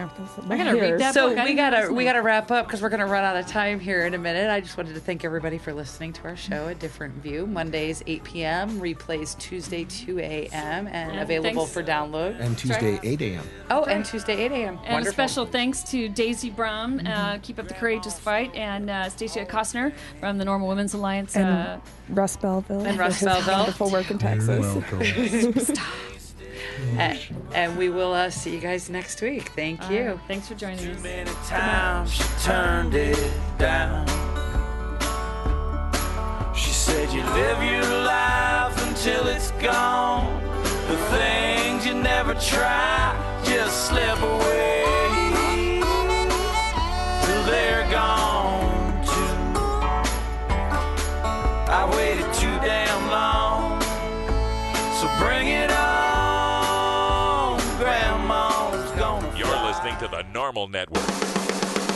going to read that so book. we gotta wrap up because we're gonna run out of time here in a minute. I just wanted to thank everybody for listening to our show, A Different View. Mondays 8 p.m. Replays Tuesday 2 a.m. and available for download. And Tuesday 8 a.m. Oh, and Tuesday 8 a.m. And Wonderful. a special thanks to Daisy Bram, Keep Up the Courageous Fight, and Stacia Cosner from the Normal Women's Alliance. And Russ Belville. And Russ Belville. Wonderful work in Texas. Welcome. And we will see you guys next week. Thank you. Thanks for joining us. Too many times she turned it down. She said you live your life until it's gone. The things you never try just slip away till they're gone too. I waited too damn long, so bring it on. Grandma's gonna. You're listening to the Normal Network.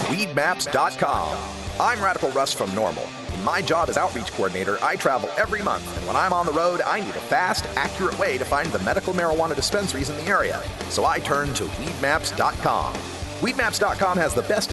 Weedmaps.com. I'm Radical Russ from NORML. In my job as outreach coordinator, I travel every month, and when I'm on the road, I need a fast, accurate way to find the medical marijuana dispensaries in the area. So I turn to Weedmaps.com. Weedmaps.com has the best